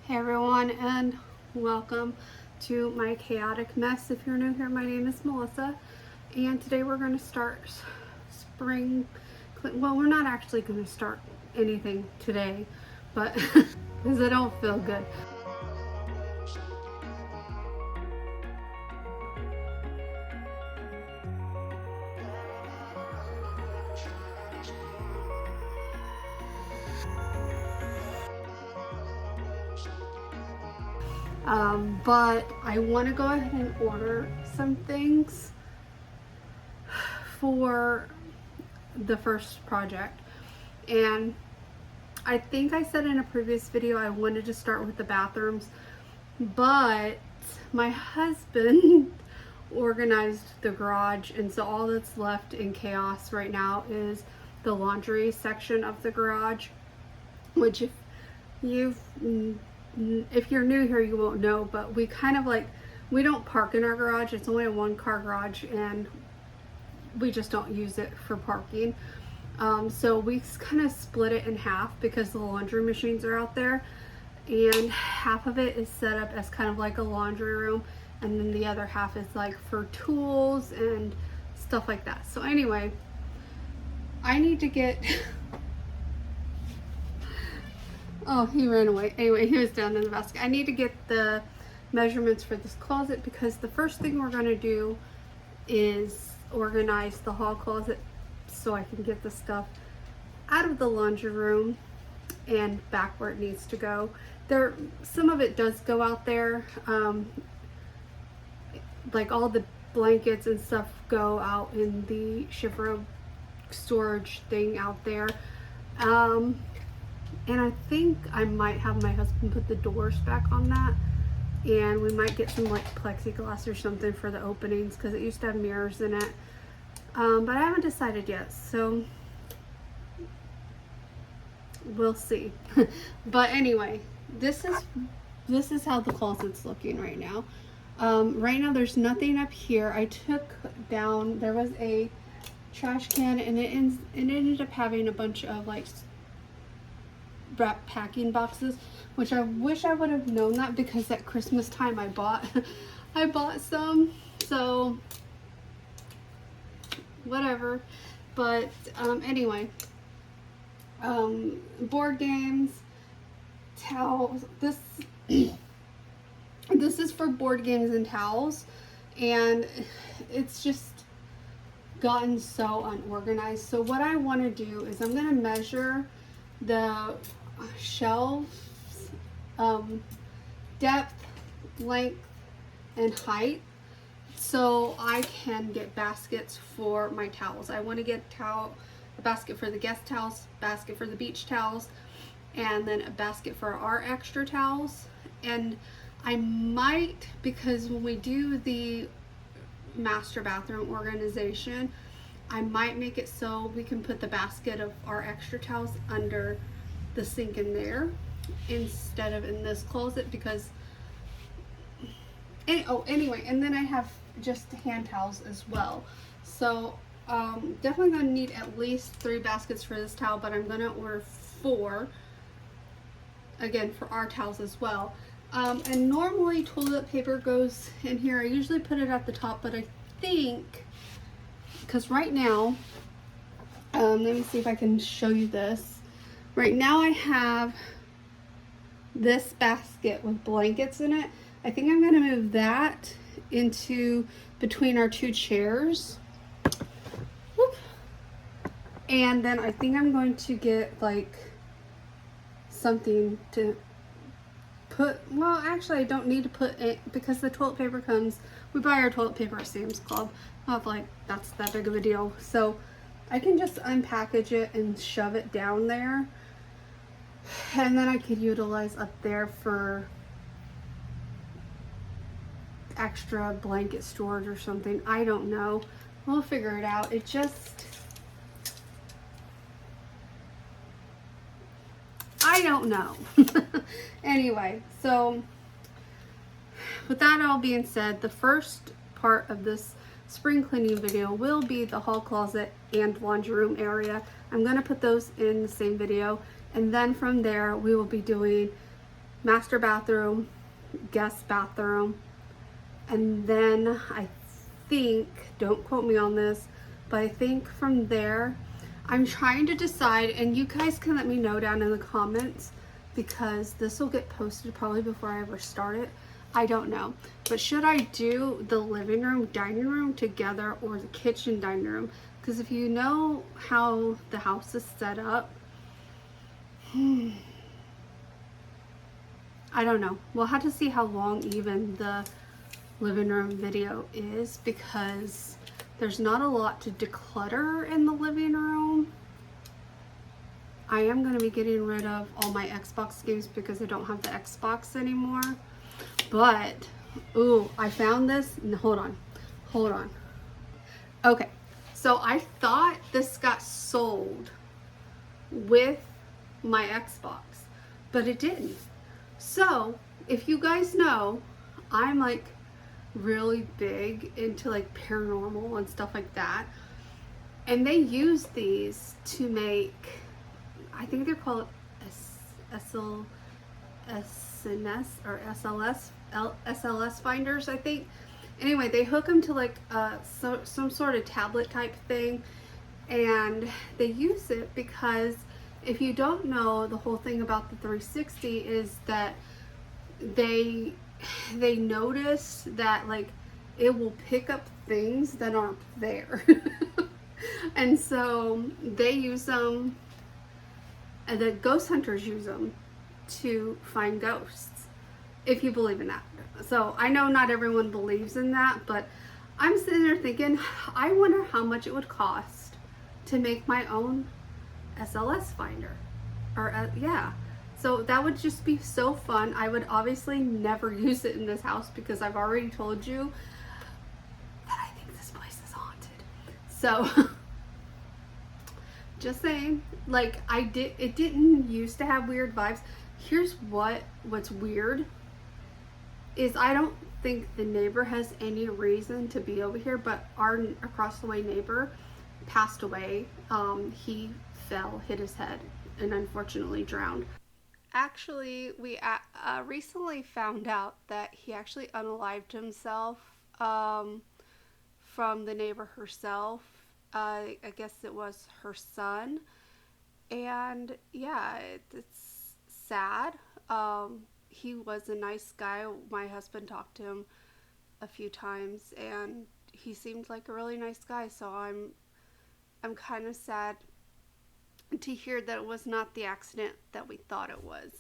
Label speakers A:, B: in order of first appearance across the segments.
A: Hey everyone, and welcome to my chaotic mess. If you're new here, my name is Melissa, and today we're going to start spring well, we're not actually going to start anything today, but because I don't feel good. But I want to go ahead and order some things for the first project. And I think I said in a previous video I wanted to start with the bathrooms, but my husband organized the garage, and so all that's left in chaos right now is the laundry section of the garage, which if you're new here you won't know, but we kind of we don't park in our garage. It's only a one-car garage and we just don't use it for parking. So we kind of split it in half because the laundry machines are out there, and half of it is set up as kind of like a laundry room, and then the other half is like for tools and stuff like that. So anyway, I need to get oh, he ran away. Anyway, he was down in the basket. I need to get the measurements for this closet, because the first thing we're going to do is organize the hall closet so I can get the stuff out of the laundry room and back where it needs to go. Some of it does go out there, like all the blankets and stuff go out in the shiver storage thing out there. And I think I might have my husband put the doors back on that, and we might get some like plexiglass or something for the openings, because it used to have mirrors in it. But I haven't decided yet, so we'll see. But anyway, this is how the closet's looking right now. Right now there's nothing up here. I took down, there was a trash can, and it ended up having a bunch of like wrap packing boxes, which I wish I would have known that, because at Christmas time I bought some, so whatever. But anyway, board games, towels. This is for board games and towels, and it's just gotten so unorganized. So what I want to do is I'm going to measure the shelves, depth, length, and height, so I can get baskets for my towels. I want to get a basket for the guest towels, basket for the beach towels, and then a basket for our extra towels. And I might, because when we do the master bathroom organization, I might make it so we can put the basket of our extra towels under the sink in there instead of in this closet, because anyway, and then I have just hand towels as well. So definitely gonna need at least 3 baskets for this towel, but I'm gonna order 4 again for our towels as well. And normally toilet paper goes in here. I usually put it at the top, but I think, because right now, let me see if I can show you this. Right now I have this basket with blankets in it. I think I'm going to move that into between our 2 chairs. Whoop. And then I think I'm going to get like something to put, well actually I don't need to put it, because the toilet paper comes, we buy our toilet paper at Sam's Club. Not like that's that big of a deal. So I can just unpackage it and shove it down there. And then I could utilize up there for extra blanket storage or something. I don't know. We'll figure it out. It just, I don't know. Anyway, so with that all being said, the first part of this spring cleaning video will be the hall closet and laundry room area. I'm going to put those in the same video, and then from there we will be doing master bathroom, guest bathroom, and then I think, don't quote me on this, but I think from there, I'm trying to decide, and you guys can let me know down in the comments, because this will get posted probably before I ever start it. I don't know. But should I do the living room, dining room together, or the kitchen, dining room? Because if you know how the house is set up, I don't know. We'll have to see how long even the living room video is, because there's not a lot to declutter in the living room. I am going to be getting rid of all my Xbox games because I don't have the Xbox anymore. But, ooh, I found this. Hold on. Okay, so I thought this got sold with my Xbox, but it didn't. So, if you guys know, I'm like really big into like paranormal and stuff like that. And they use these to make, I think they're called SNS or SLS finders, I think. Anyway, they hook them to like some sort of tablet type thing, and they use it because if you don't know, the whole thing about the 360 is that they notice that like it will pick up things that aren't there. And so they use them, and the ghost hunters use them to find ghosts, if you believe in that. So I know not everyone believes in that, but I'm sitting there thinking, I wonder how much it would cost to make my own SLS finder. Or yeah, so that would just be so fun. I would obviously never use it in this house because I've already told you that I think this place is haunted. So just saying, like it didn't used to have weird vibes. Here's what's weird is I don't think the neighbor has any reason to be over here, but our across the way neighbor passed away. He fell, hit his head, and unfortunately drowned. Actually, we recently found out that he actually unalived himself from the neighbor herself. I guess it was her son. And yeah, it's sad. He was a nice guy. My husband talked to him a few times, and he seemed like a really nice guy. So I'm kind of sad to hear that it was not the accident that we thought it was.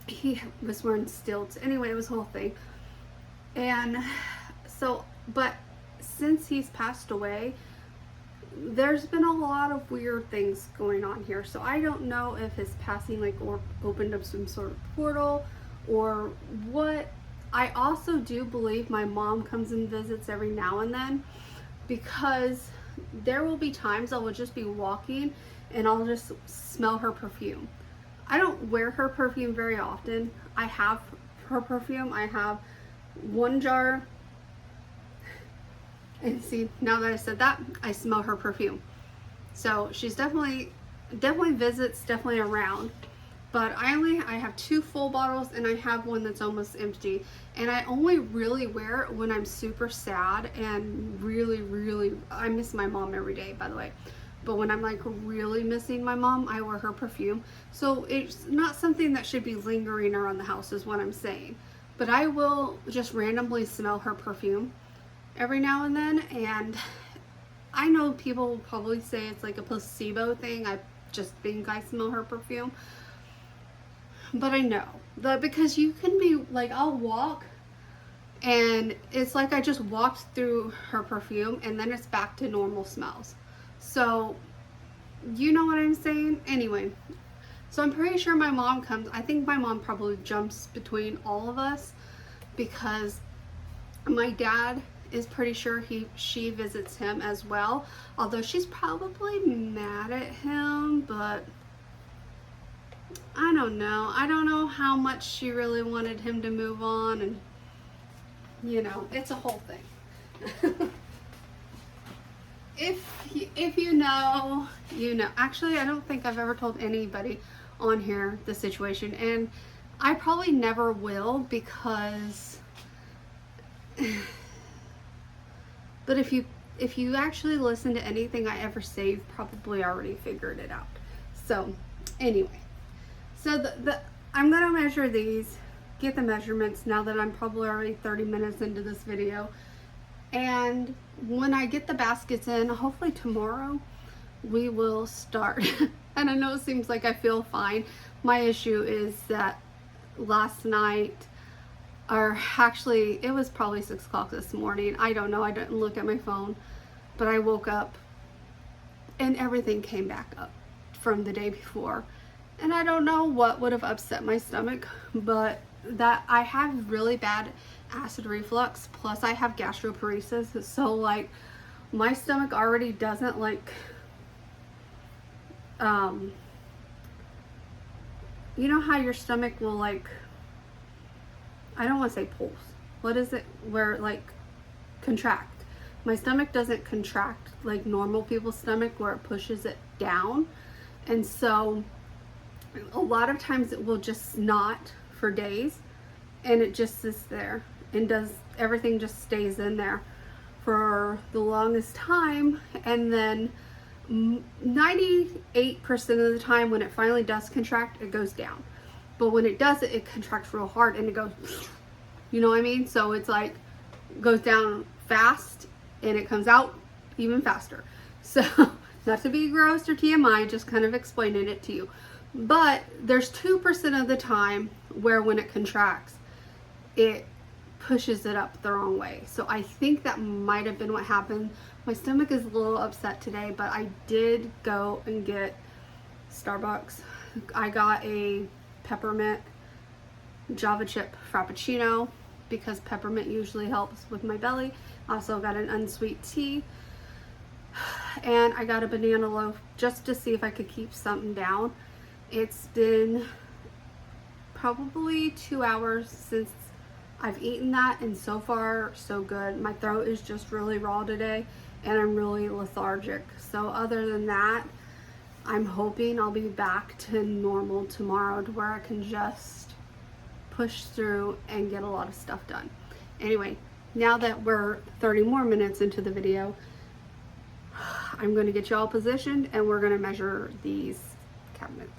A: He was wearing stilts. Anyway, it was a whole thing. And so, but since he's passed away, there's been a lot of weird things going on here. So I don't know if his passing like or opened up some sort of portal or what. I also do believe my mom comes and visits every now and then, because there will be times I will just be walking and I'll just smell her perfume. I don't wear her perfume very often. I have her perfume. I have one jar. And see, now that I said that, I smell her perfume. So she's definitely visits, definitely around. But I have 2 full bottles and I have one that's almost empty. And I only really wear it when I'm super sad and really, I miss my mom every day, by the way. But when I'm like really missing my mom, I wear her perfume. So it's not something that should be lingering around the house is what I'm saying. But I will just randomly smell her perfume every now and then, and I know people will probably say it's like a placebo thing. I just think I smell her perfume, but I know that because you can be like, I'll walk and it's like I just walked through her perfume and then it's back to normal smells. So you know what I'm saying? Anyway, so I'm pretty sure my mom comes. I think my mom probably jumps between all of us because my dad is pretty sure she visits him as well, although she's probably mad at him, but I don't know how much she really wanted him to move on, and you know, it's a whole thing. If you know, you know. Actually, I don't think I've ever told anybody on here the situation, and I probably never will, because but if you actually listen to anything I ever say, you've probably already figured it out. So anyway, so the I'm gonna measure these, get the measurements now that I'm probably already 30 minutes into this video. And when I get the baskets in, hopefully tomorrow, we will start. And I know it seems like I feel fine. My issue is that last night, or actually it was probably 6 o'clock this morning, I don't know, I didn't look at my phone, but I woke up and everything came back up from the day before. And I don't know what would have upset my stomach, but that I have really bad acid reflux, plus I have gastroparesis, so like my stomach already doesn't like, you know how your stomach will like, I don't want to say pulse, what is it, where like contract. My stomach doesn't contract like normal people's stomach where it pushes it down, and so a lot of times it will just snot for days, and it just sits there and does everything, just stays in there for the longest time. And then 98% of the time when it finally does contract, it goes down. But when it does it contracts real hard and it goes, you know what I mean? So it's like goes down fast and it comes out even faster. So not to be gross or TMI, just kind of explaining it to you. But there's 2% of the time where when it contracts, it pushes it up the wrong way. So I think that might have been what happened. My stomach is a little upset today, but I did go and get Starbucks. I got a peppermint Java chip frappuccino because peppermint usually helps with my belly. I also got an unsweet tea, and I got a banana loaf just to see if I could keep something down. It's been probably 2 hours since I've eaten that, and so far so good. My throat is just really raw today and I'm really lethargic. So other than that, I'm hoping I'll be back to normal tomorrow, to where I can just push through and get a lot of stuff done. Anyway, now that we're 30 more minutes into the video, I'm going to get you all positioned and we're going to measure these cabinets.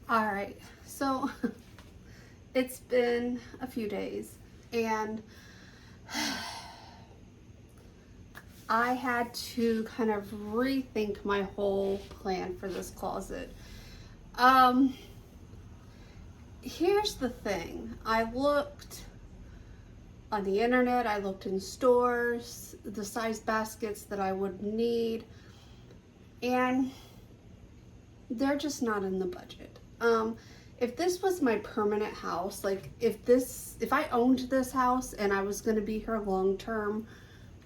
A: All right, so it's been a few days and I had to kind of rethink my whole plan for this closet. Here's the thing. I looked on the internet, I looked in stores, the size baskets that I would need, and they're just not in the budget. If this was my permanent house, like if I owned this house and I was going to be here long term,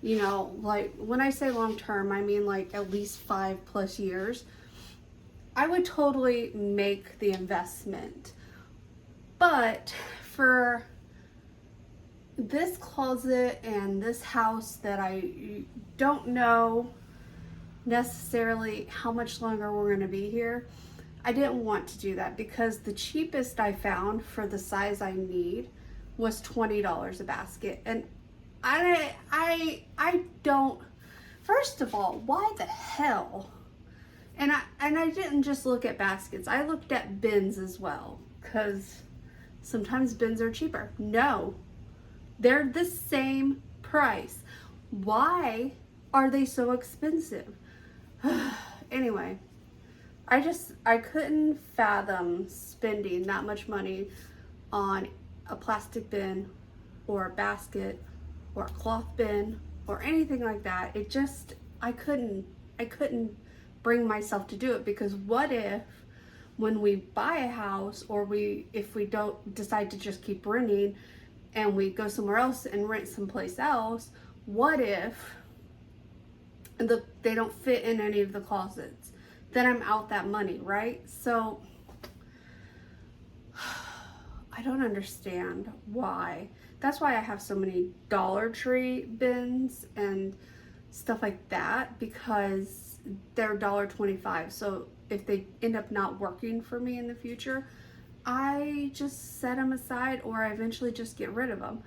A: you know, like when I say long term, I mean like at least 5+ years, I would totally make the investment. But for this closet and this house that I don't know necessarily how much longer we're going to be here, I didn't want to do that, because the cheapest I found for the size I need was $20 a basket. And I don't, first of all, why the hell? And I didn't just look at baskets, I looked at bins as well, because sometimes bins are cheaper. No, they're the same price. Why are they so expensive? Anyway, I couldn't fathom spending that much money on a plastic bin or a basket or a cloth bin or anything like that. It just, I couldn't bring myself to do it, because what if when we buy a house, or if we don't decide to just keep renting and we go somewhere else and rent someplace else, what if and they don't fit in any of the closets, then I'm out that money, right? So I don't understand why. That's why I have so many Dollar Tree bins and stuff like that, because they're $1.25. So if they end up not working for me in the future, I just set them aside, or I eventually just get rid of them.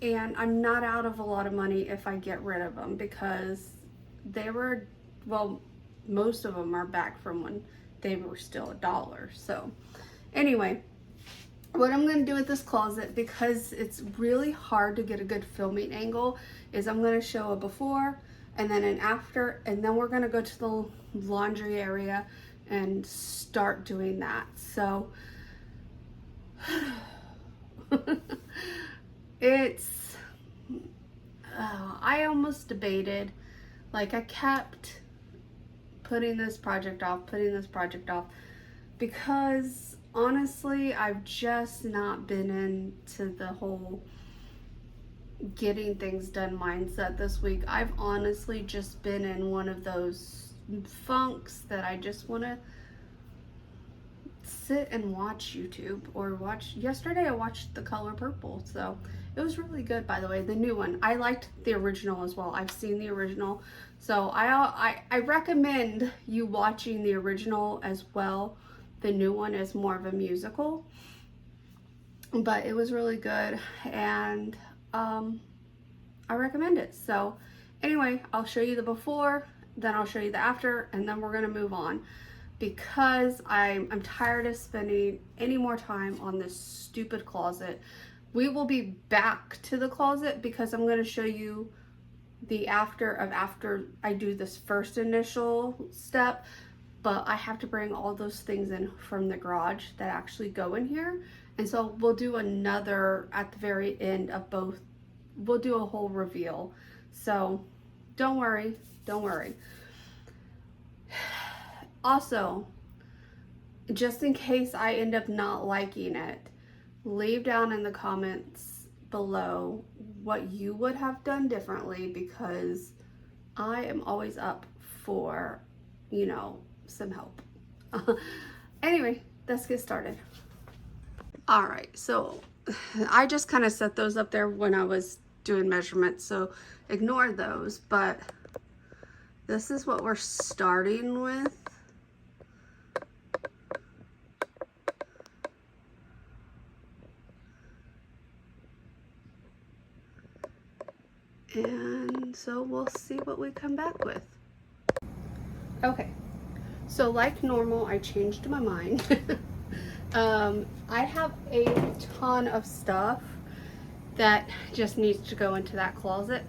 A: And I'm not out of a lot of money if I get rid of them, because they were, well, most of them are back from when they were still $1. So anyway, what I'm going to do with this closet, because it's really hard to get a good filming angle, is I'm going to show a before and then an after, and then we're going to go to the laundry area and start doing that. So it's I almost debated, like I kept putting this project off, because honestly I've just not been into the whole getting things done mindset this week. I've honestly just been in one of those funks that I just want to sit and watch YouTube, or yesterday I watched The Color Purple, so it was really good, by the way, the new one. I liked the original as well. I've seen the original, so I recommend you watching the original as well. The new one is more of a musical, but it was really good, and I recommend it. So anyway, I'll show you the before, then I'll show you the after, and then we're gonna move on, because I'm tired of spending any more time on this stupid closet. We will be back to the closet, because I'm going to show you the after I do this first initial step, but I have to bring all those things in from the garage that actually go in here. And so we'll do another at the very end of both. We'll do a whole reveal. So don't worry. Also, just in case I end up not liking it, leave down in the comments below what you would have done differently, because I am always up for, you know, some help. Anyway, let's get started. All right, so I just kind of set those up there when I was doing measurements, so ignore those, but this is what we're starting with. And so we'll see what we come back with. Okay, so like normal, I changed my mind. I have a ton of stuff that just needs to go into that closet.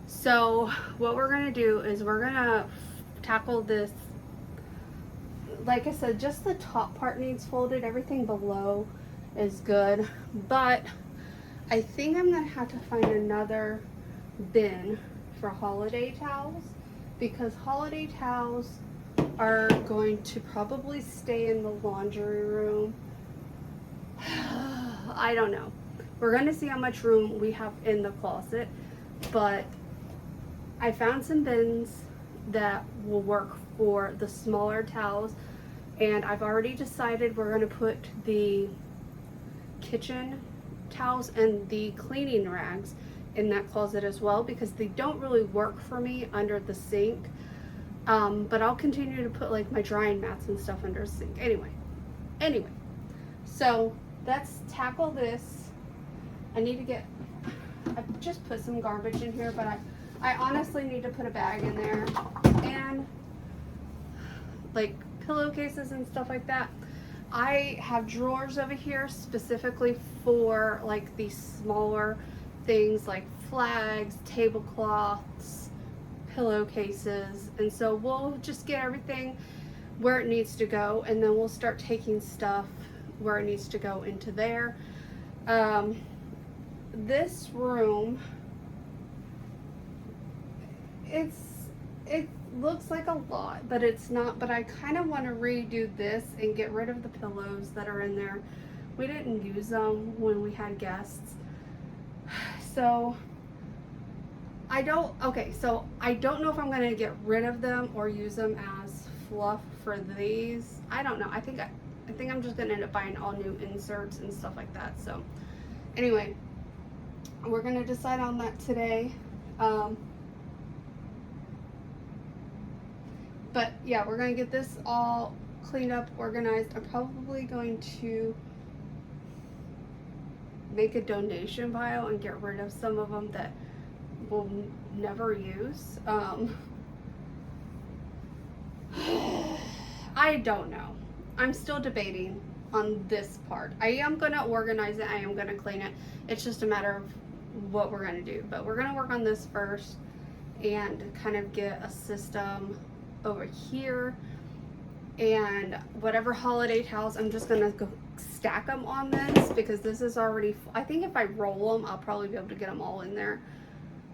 A: So what we're gonna do is we're gonna tackle this. Like I said, just the top part needs folded. Everything below is good, but I think I'm gonna have to find another bin for holiday towels, because holiday towels are going to probably stay in the laundry room. I don't know. We're going to see how much room we have in the closet, but I found some bins that will work for the smaller towels, and I've already decided we're going to put the kitchen towels and the cleaning rags in that closet as well, because they don't really work for me under the sink. But I'll continue to put like my drying mats and stuff under the sink. Anyway, so let's tackle this. I just put some garbage in here, but I honestly need to put a bag in there, and like pillowcases and stuff like that. I have drawers over here specifically for like these smaller things like flags, tablecloths, pillowcases, and so we'll just get everything where it needs to go, and then we'll start taking stuff where it needs to go into there. This room, it looks like a lot, but it's not. But I kind of want to redo this and get rid of the pillows that are in there. We didn't use them when we had guests. So Okay, so I don't know if I'm gonna get rid of them or use them as fluff for these. I don't know. I think I'm just gonna end up buying all new inserts and stuff like that. So anyway, we're gonna decide on that today. Um, but yeah, we're gonna get this all cleaned up, organized. I'm probably going to make a donation pile and get rid of some of them that we'll never use. I don't know. I'm still debating on this part. I am going to organize it. I am going to clean it. It's just a matter of what we're going to do. But we're going to work on this first and kind of get a system over here. And whatever holiday towels, I'm just going to go stack them on this because this is already, I think if I roll them, I'll probably be able to get them all in there.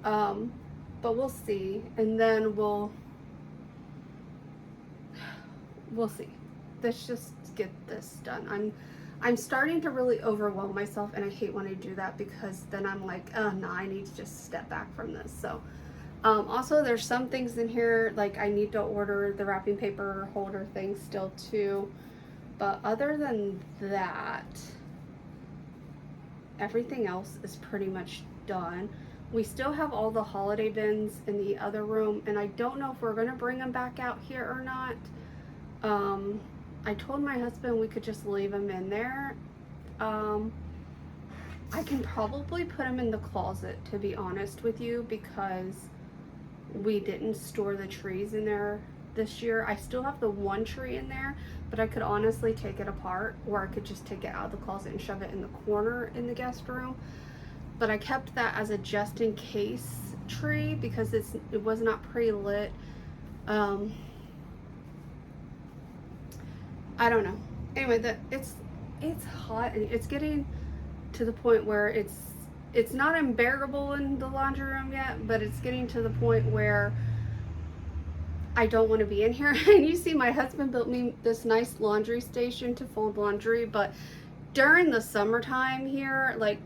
A: But we'll see. And then we'll see. Let's just get this done. I'm starting to really overwhelm myself, and I hate when I do that because then I'm like, oh no, I need to just step back from this. So also there's some things in here, like I need to order the wrapping paper holder thing still too, but other than that, everything else is pretty much done. We still have all the holiday bins in the other room, and I don't know if we're gonna bring them back out here or not. I told my husband we could just leave them in there. I can probably put them in the closet, to be honest with you, because we didn't store the trees in there this year. I still have the one tree in there, but I could honestly take it apart, or I could just take it out of the closet and shove it in the corner in the guest room. But I kept that as a just in case tree because it was not pre-lit. I don't know. Anyway, it's hot and it's getting to the point where it's not unbearable in the laundry room yet, but it's getting to the point where I don't want to be in here. And you see, my husband built me this nice laundry station to fold laundry, but during the summertime here, like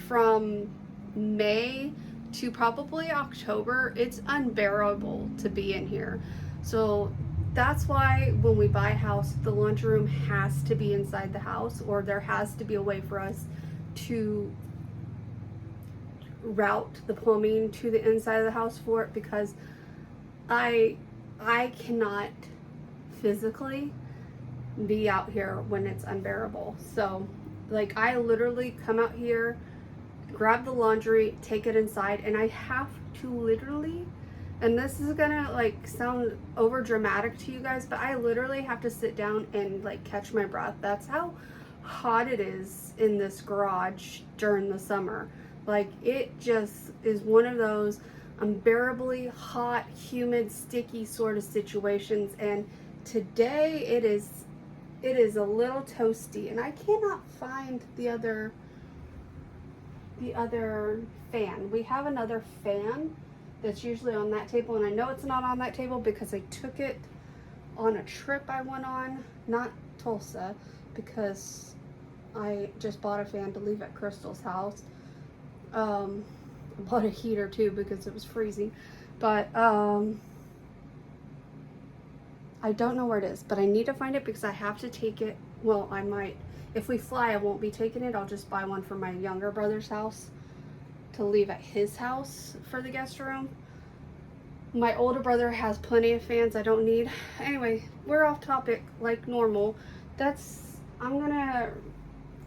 A: from May to probably October, it's unbearable to be in here. So that's why when we buy a house, the laundry room has to be inside the house, or there has to be a way for us to route the plumbing to the inside of the house for it, because I cannot physically be out here when it's unbearable. So like I literally come out here, grab the laundry, take it inside, and I have to literally, and this is gonna like sound over dramatic to you guys, but I literally have to sit down and like catch my breath. That's how hot it is in this garage during the summer. Like it just is one of those unbearably hot, humid, sticky sort of situations. And today it is a little toasty, and I cannot find the other fan. We have another fan that's usually on that table, and I know it's not on that table because I took it on a trip I went on, not Tulsa, because I just bought a fan to leave at Crystal's house. I bought a heater too because it was freezing, but I don't know where it is, but I need to find it because I have to take it. Well, I might, if we fly, I won't be taking it. I'll just buy one for my younger brother's house to leave at his house for the guest room. My older brother has plenty of fans I don't need. Anyway, we're off topic like normal. I'm gonna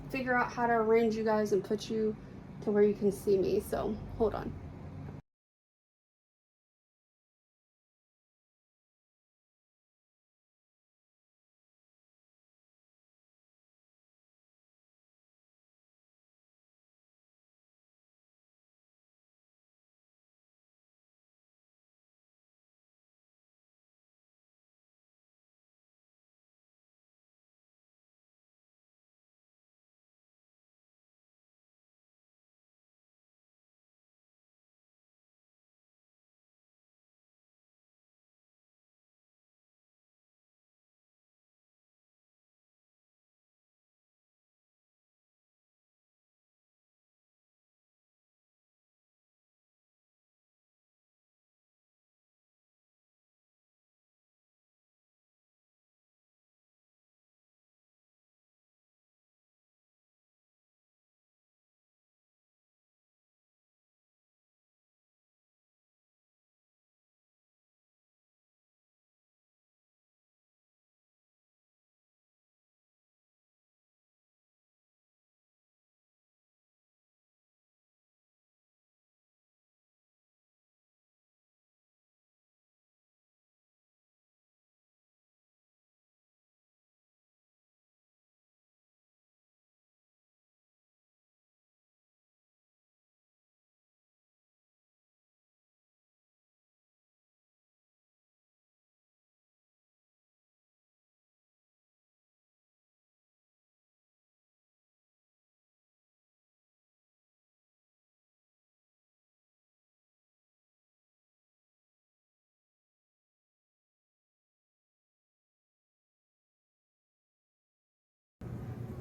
A: figure out how to arrange you guys and put you to where you can see me. So hold on.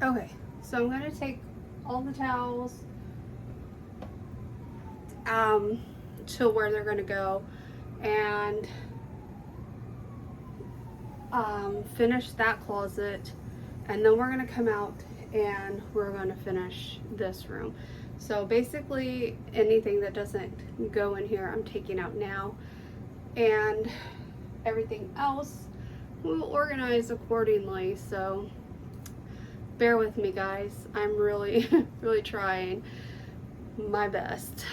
A: Okay, so I'm gonna take all the towels to where they're gonna go and finish that closet, and then we're gonna come out and we're gonna finish this room. So basically anything that doesn't go in here I'm taking out now, and everything else we'll organize accordingly. So bear with me, guys. I'm really really trying my best.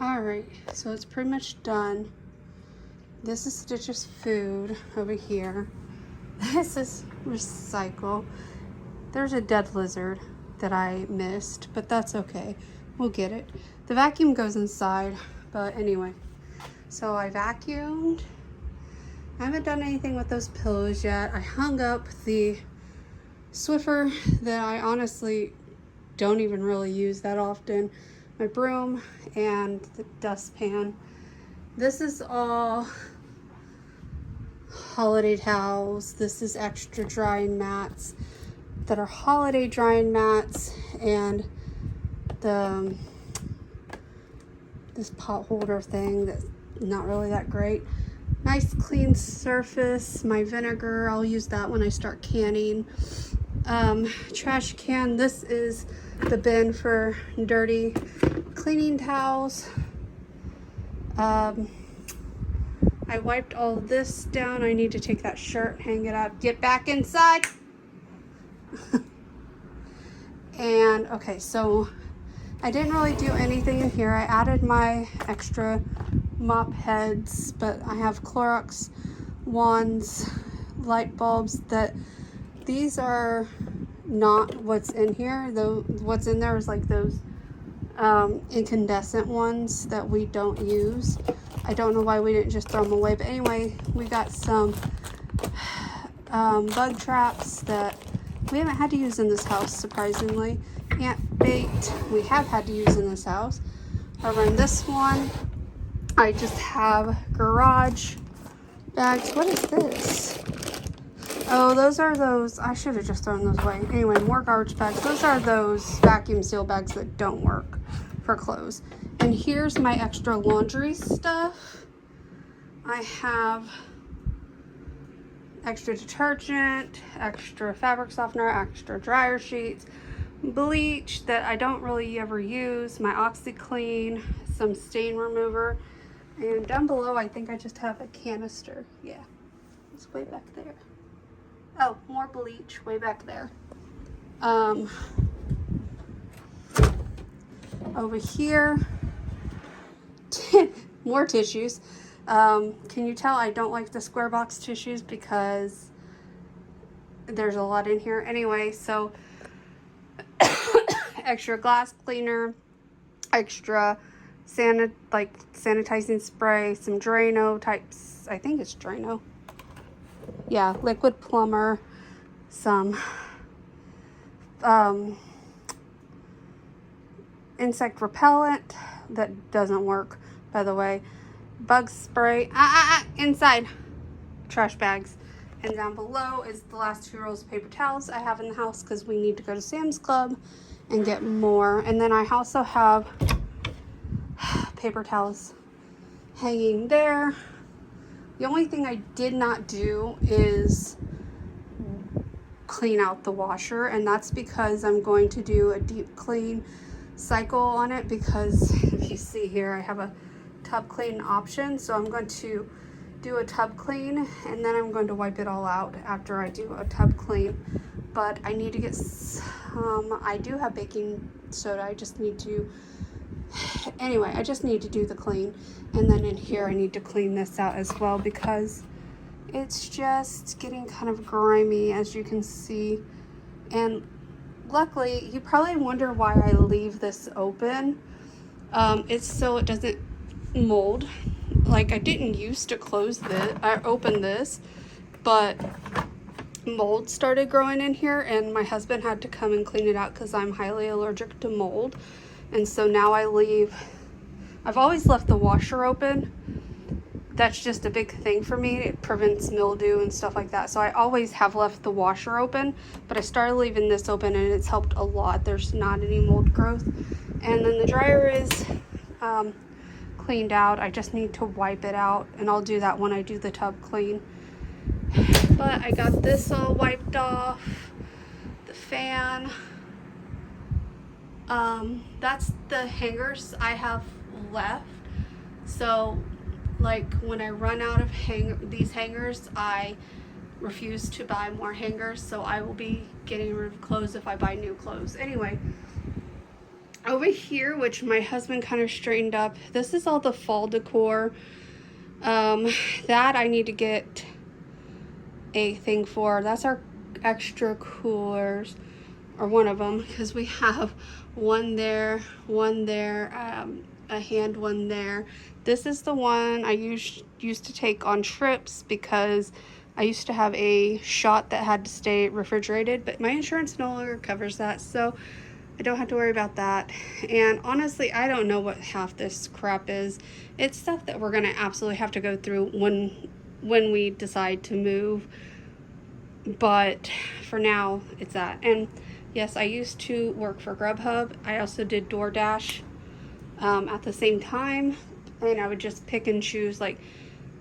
A: All right, so it's pretty much done. This is Stitch's food over here. This is recycle. There's a dead lizard that I missed, but that's okay. We'll get it. The vacuum goes inside, but anyway. So I vacuumed. I haven't done anything with those pillows yet. I hung up the Swiffer that I honestly don't even really use that often. My broom and the dustpan. This is all holiday towels. This is extra drying mats that are holiday drying mats, and the this pot holder thing that not really that great. Nice clean surface. My vinegar, I'll use that when I start canning. Trash can, this is the bin for dirty cleaning towels. I wiped all this down. I need to take that shirt, hang it up, get back inside. And okay, so I didn't really do anything in here. I added my extra mop heads, but I have Clorox wands, light bulbs. That these are not what's in here, though. What's in there is like those incandescent ones that we don't use. I don't know why we didn't just throw them away, but anyway, we got some bug traps that we haven't had to use in this house, surprisingly. Ant bait we have had to use in this house. Over in this one, I just have garage bags. What is this? Oh, those are those, I should have just thrown those away. Anyway, more garbage bags. Those are those vacuum seal bags that don't work for clothes. And here's my extra laundry stuff. I have extra detergent, extra fabric softener, extra dryer sheets, bleach that I don't really ever use, my OxyClean, some stain remover, and down below I think I just have a canister. Yeah, it's way back there. Oh, more bleach way back there. Over here, more tissues. Can you tell I don't like the square box tissues because there's a lot in here? Anyway, so extra glass cleaner, extra sanitizing spray, some Drano types, I think it's Drano. Yeah, liquid plumber, some insect repellent that doesn't work, by the way, bug spray, inside, trash bags, and down below is the last 2 rolls of paper towels I have in the house because we need to go to Sam's Club and get more. And then I also have paper towels hanging there. The only thing I did not do is clean out the washer, and that's because I'm going to do a deep clean cycle on it, because if you see here I have a tub clean option, so I'm going to do a tub clean and then I'm going to wipe it all out after I do a tub clean. But I need to get some, I do have baking soda, I just need to, anyway, I just need to do the clean. And then in here I need to clean this out as well because it's just getting kind of grimy, as you can see. And luckily, you probably wonder why I leave this open. It's so it doesn't mold. Like, I didn't used to close this, I opened this, but mold started growing in here and my husband had to come and clean it out because I'm highly allergic to mold. And so now I've always left the washer open. That's just a big thing for me. It prevents mildew and stuff like that. So I always have left the washer open, but I started leaving this open and it's helped a lot. There's not any mold growth. And then the dryer is cleaned out. I just need to wipe it out, and I'll do that when I do the tub clean. But I got this all wiped off. The fan. That's the hangers I have left. So like when I run out of these hangers, I refuse to buy more hangers, so I will be getting rid of clothes if I buy new clothes. Anyway, over here, which my husband kind of straightened up, this is all the fall decor. That I need to get a thing for. That's our extra coolers, or one of them, because we have one there, a hand one there. This is the one I used to take on trips because I used to have a shot that had to stay refrigerated, but my insurance no longer covers that, so I don't have to worry about that. And honestly, I don't know what half this crap is. It's stuff that we're going to absolutely have to go through when we decide to move. But for now, it's that. And yes, I used to work for Grubhub. I also did DoorDash at the same time. and I would just pick and choose, like,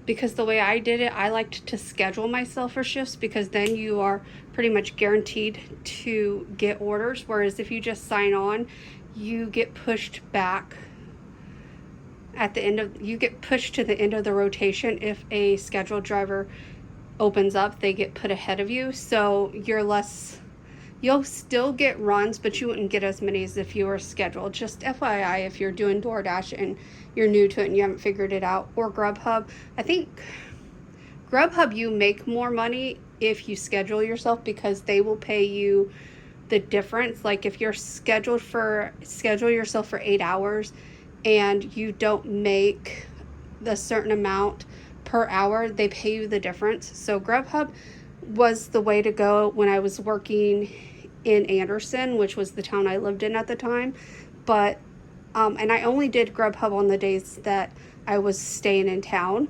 A: because the way I did it, I liked to schedule myself for shifts, because then you are pretty much guaranteed to get orders. Whereas if you just sign on, you get pushed back at the end of, you get pushed to the end of the rotation. If a scheduled driver opens up, they get put ahead of you. So you're less, you'll still get runs, but you wouldn't get as many as if you were scheduled. Just FYI, if you're doing DoorDash and you're new to it and you haven't figured it out, or Grubhub. I think Grubhub, you make more money if you schedule yourself, because they will pay you the difference. Like if you're schedule yourself for 8 hours and you don't make the certain amount per hour, they pay you the difference. So Grubhub was the way to go when I was working in Anderson, which was the town I lived in at the time. But and I only did Grubhub on the days that I was staying in town,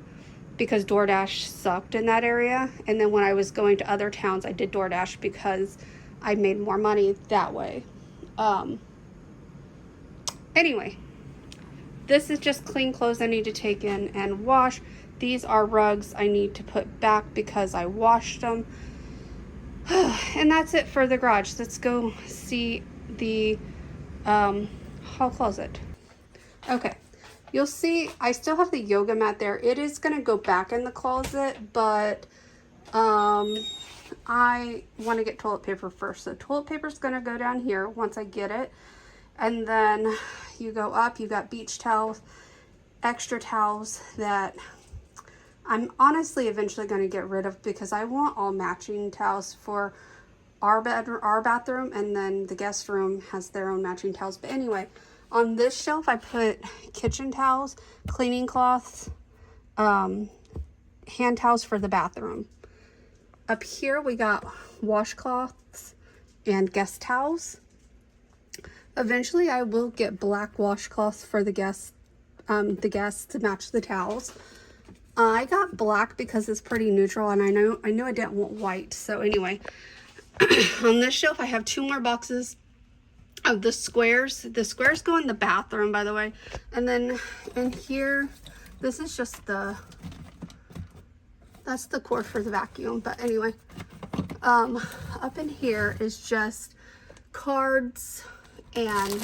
A: because DoorDash sucked in that area. And then when I was going to other towns, I did DoorDash because I made more money that way. Anyway, this is just clean clothes I need to take in and wash. These are rugs I need to put back because I washed them. And that's it for the garage. Let's go see the hall closet. Okay, you'll see I still have the yoga mat there. It is going to go back in the closet, but I want to get toilet paper first. So toilet paper is going to go down here once I get it. And then you go up, you got beach towels, extra towels that I'm honestly eventually going to get rid of, because I want all matching towels for our bathroom, and then the guest room has their own matching towels. But anyway, on this shelf I put kitchen towels, cleaning cloths, hand towels for the bathroom. Up here we got washcloths and guest towels. Eventually I will get black washcloths for the guests to match the towels. I got black because it's pretty neutral, and I know I didn't want white. So anyway, on this shelf I have 2 more boxes of the squares. The squares go in the bathroom, by the way. And then in here, this is just that's the cord for the vacuum. But anyway, up in here is just cards and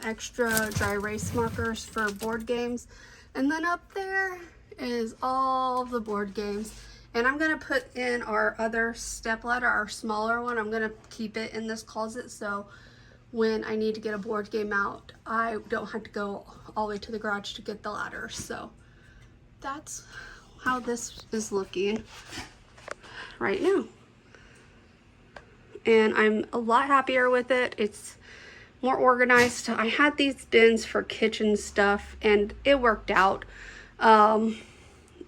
A: extra dry erase markers for board games. And then up there is all the board games. And I'm going to put in our other step ladder, our smaller one. I'm going to keep it in this closet, so when I need to get a board game out, I don't have to go all the way to the garage to get the ladder. So that's how this is looking right now. And I'm a lot happier with it. It's more organized. I had these bins for kitchen stuff and it worked out.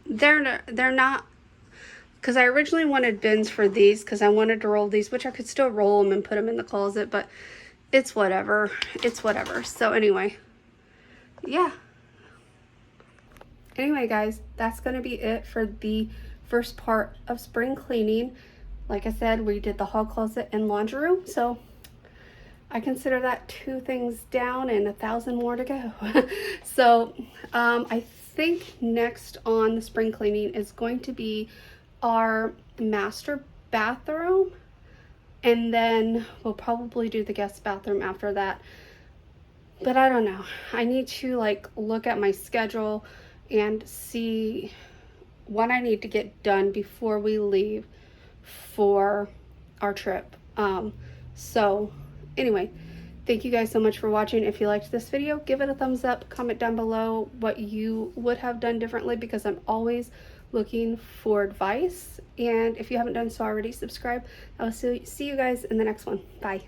A: They're not, because I originally wanted bins for these because I wanted to roll these, which I could still roll them and put them in the closet, but it's whatever. It's whatever. So anyway, yeah. Anyway, guys, that's going to be it for the first part of spring cleaning. Like I said, we did the hall closet and laundry room, so I consider that 2 things down and 1,000 more to go. So I think next on the spring cleaning is going to be our master bathroom, and then we'll probably do the guest bathroom after that. But I don't know. I need to like look at my schedule and see what I need to get done before we leave for our trip. So anyway, thank you guys so much for watching. If you liked this video, give it a thumbs up, comment down below what you would have done differently, because I'm always looking for advice. And if you haven't done so already, subscribe. I will see you guys in the next one. Bye.